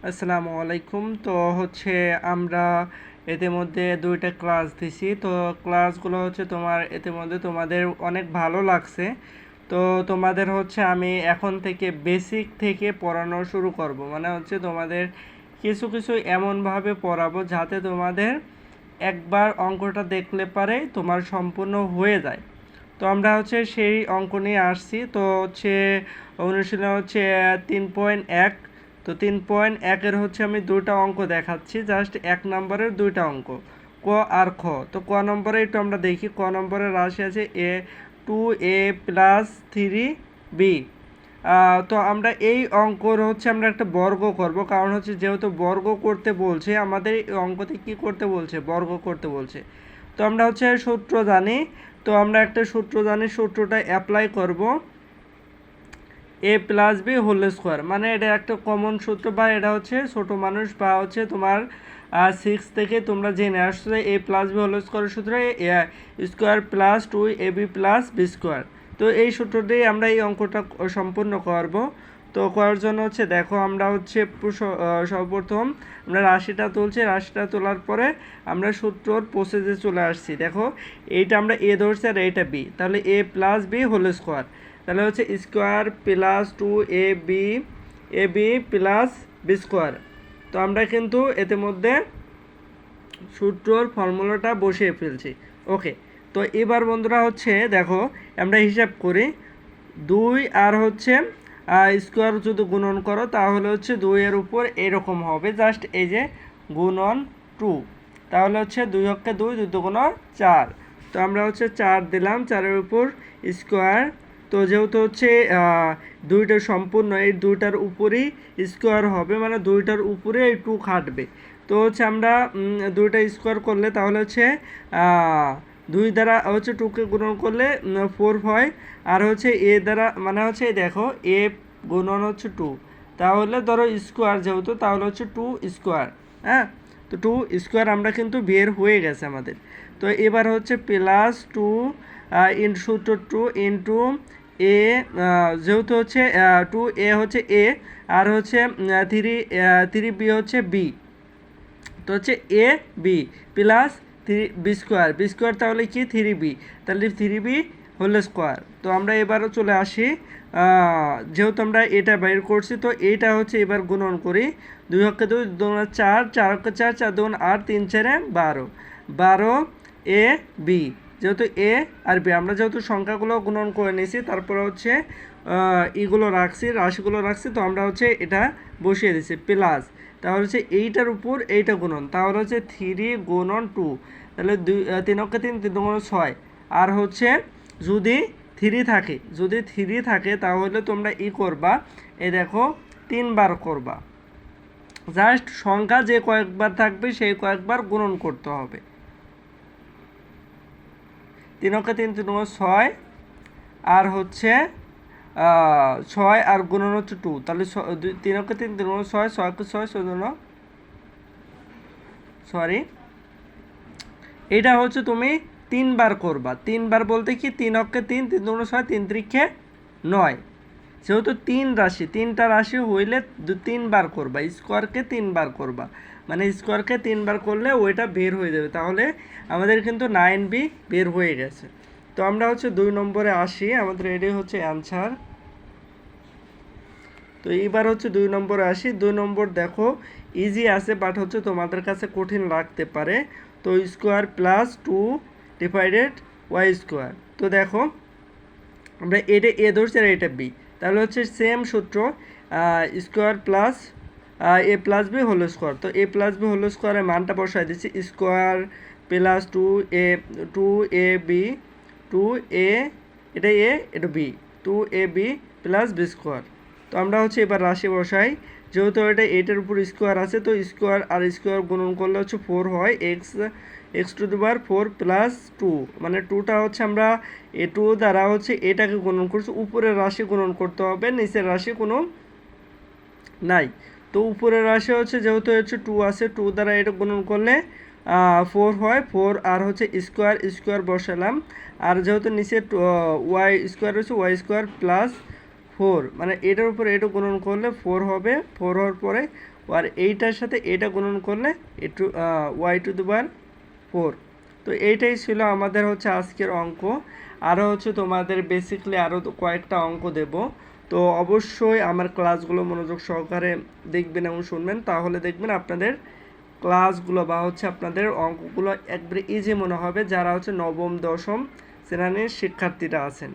আসসালামু আলাইকুম। তো হচ্ছে আমরা ইতিমধ্যে দুইটা ক্লাস দিছি। তো ক্লাসগুলো হচ্ছে তোমাদের অনেক ভালো লাগছে। তো তোমাদের হচ্ছে আমি এখন থেকে বেসিক থেকে পড়ানো শুরু করব, মানে হচ্ছে তোমাদের কিছু কিছু এমনভাবে পড়াবো যাতে তোমাদের একবার অঙ্কটা দেখলে পারে তোমার সম্পূর্ণ হয়ে যায়। তো আমরা হচ্ছে সেই অঙ্ক নিয়ে আসছি। তো হচ্ছে অনুশীলন হচ্ছে 3.1। তো 3.1-এর হচ্ছে আমি দুইটা অঙ্ক দেখাচ্ছি, জাস্ট 1 নম্বরের দুইটা অঙ্ক, ক আর খ। তো ক নম্বরে একটু আমরা দেখি। ক নম্বরের রাশি আছে a2a+3b। তো আমরা এই অঙ্কর হচ্ছে আমরা একটা বর্গ করব, কারণ হচ্ছে যেহেতু বর্গ করতে বলছে আমাদের এই অঙ্কতে কি করতে বলছে, বর্গ করতে বলছে। তো আমরা হচ্ছে সূত্র জানি। তো আমরা একটা সূত্র জানি, সূত্রটা অ্যাপ্লাই করব। a+b² মানে এটা একটা কমন সূত্র, বা এটা হচ্ছে ছোট মানুষ বা হচ্ছে তোমার 6 থেকে তোমরা জেনে আসছো a+b² সূত্র a²+2ab+b²। তো এই সূত্রটাই আমরা এই অঙ্কটা সম্পূর্ণ করব। তো করার জন্য হচ্ছে দেখো, আমরা হচ্ছে সর্বপ্রথম আমরা রাশিটা তুলছি। রাশিটা তোলার পরে আমরা সূত্রর প্রসেসে চলে আসছি। দেখো, এইটা আমরা এ ধরছি আর এইটা বি, তাহলে a+b² তাহলে হচ্ছে স্কোয়ার+2ab+b²। তো আমরা কিন্তু এতে মধ্যে সূত্রর ফর্মুলাটা বসিয়ে ফেলছি। ওকে, তো এবার বন্ধুরা হচ্ছে দেখো, আমরা হিসাব করি 2 আর হচ্ছে স্কোয়ার যদি গুণন করো তাহলে হচ্ছে 2-এর উপর এরকম হবে, জাস্ট এই যে গুণন 2। তাহলে হচ্ছে 2 2 2 দুগুণ 4। তো আমরা হচ্ছে 4 দিলাম, 4-এর উপর স্কোয়ার। তো যেহেতু হচ্ছে দুইটা সম্পূর্ণ, এই দুইটার উপরেই স্কোয়ার হবে, মানে দুইটার উপরে এই 2 খাটবে। তো হচ্ছে আমরা দুইটা স্কোয়ার করলে তাহলে হচ্ছে 2 দ্বারা হচ্ছে 2কে গুণন করলে 4 হয়। আর হচ্ছে এ দ্বারা মানে হচ্ছে দেখো, এ গুণন হচ্ছে 2, তাহলে ধরো স্কোয়ার যেহেতু, তাহলে হচ্ছে 2 স্কোয়ার। হ্যাঁ, তো 2 স্কোয়ার আমরা কিন্তু বের হয়ে গেছে আমাদের। তো এবার হচ্ছে +2 ইন্টু সূত্র 2 ইন্টু এ, যেহেতু হচ্ছে 2a হচ্ছে এ, আর হচ্ছে 3b হচ্ছে বি। তো হচ্ছে এ বি প্লাস 3b², তাহলে কি 3b, তাহলে 3b²। তো আমরা এবারও চলে আসি, যেহেতু আমরা এটা বের করছি, তো এইটা হচ্ছে এবার গুণন করি। 2 2 2 4, 4 4 4 2 8, 3 4 12, 12 এ বি। যেহেতু এ আর বি আমরা যেহেতু সংখ্যাগুলো গুণন করে নিয়েছি, তারপরে হচ্ছে এগুলো রাখছি, রাশিগুলো রাখছি, তো আমরা হচ্ছে এটা বসিয়ে দিচ্ছি প্লাস। তাহলে হচ্ছে এইটার উপর এইটা গুণন, তাহলে হচ্ছে 3 গুণন 2, তাহলে 3 3 3 গুণন 6। আর হচ্ছে যদি 3 থাকে, যদি 3 থাকে তাহলে তোমরা করবা, এই দেখো 3 বার করবা। জাস্ট সংখ্যা যে কয়েকবার থাকবে সেই কয়েকবার গুণন করতে হবে। 3 3 3 6, আর হচ্ছে 6 আর গুণন হচ্ছে 2, তাহলে 3 3 3 6, 6 6 6 সরি, এটা হচ্ছে তুমি 3 বার করবা। 3 বার বলতে কি, 3 3 3 3 6, 3 3 9। যেহেতু 3 রাশি, 3টা রাশি হইলে 3 বার করবা, স্কোয়ারকে 3 বার করবা, মানে স্কোয়ারকে 3 বার করলে ওইটা বের হয়ে যাবে। তাহলে আমাদের কিন্তু 9b বের হয়ে গেছে। তো আমরা হচ্ছে 2 নম্বরে আসি, আমাদের এটাই হচ্ছে অ্যান্সার। তো এইবার হচ্ছে 2 নম্বরে আসি। 2 নম্বর দেখো ইজি আছে, বাট হচ্ছে তোমাদের কাছে কঠিন লাগতে পারে। তো স্কোয়ার+2/y²। তো দেখো, আমরা এটা এ ধরছি আর এটা বি, তাহলে হচ্ছে সেম সূত্র, স্কোয়ার+a+b²। তো a+b² মানটা বসাই দিচ্ছি, স্কোয়ার+2a, 2a, এটা এ এটা বি, 2ab+b²। তো আমরা হচ্ছে এবার রাশি বসাই। যেহেতু এটা 8-এর উপর স্কোয়ার আছে, তো স্কোয়ার আর স্কোয়ার গুণন করলে হচ্ছে 4 হয়, x⁴ + 2, মানে 2টা হচ্ছে আমরা 2 দ্বারা হচ্ছে এটাকে গুণন করছি। উপরের রাশি গুণন করতে হবে, নিচের রাশি কোনো নাই। তো উপরের রাশি হচ্ছে যেহেতু হচ্ছে 2 আছে, 2 দ্বারা এটা গুণন করলে 4 হয়, 4 আর হচ্ছে স্কোয়ার বসালাম। আর যেহেতু নিচে y² হচ্ছে y² + 4, মানে এটার উপরে এটা গুণন করলে 4 হবে, 4 হওয়ার পরে আর এইটার সাথে এটা গুণন করলে একটু y⁴। তো এইটাই ছিল আমাদের হচ্ছে আজকের অঙ্ক। আরও হচ্ছে তোমাদের বেসিকলি আরও কয়েকটা অঙ্ক দেব। তো অবশ্যই আমার ক্লাসগুলো মনোযোগ সহকারে দেখবেন এবং শুনবেন, তাহলে দেখবেন আপনাদের ক্লাসগুলো বা হচ্ছে আপনাদের অঙ্কগুলো একবারে ইজি মনে হবে যারা হচ্ছে নবম দশম শ্রেণীর শিক্ষার্থীরা আছেন।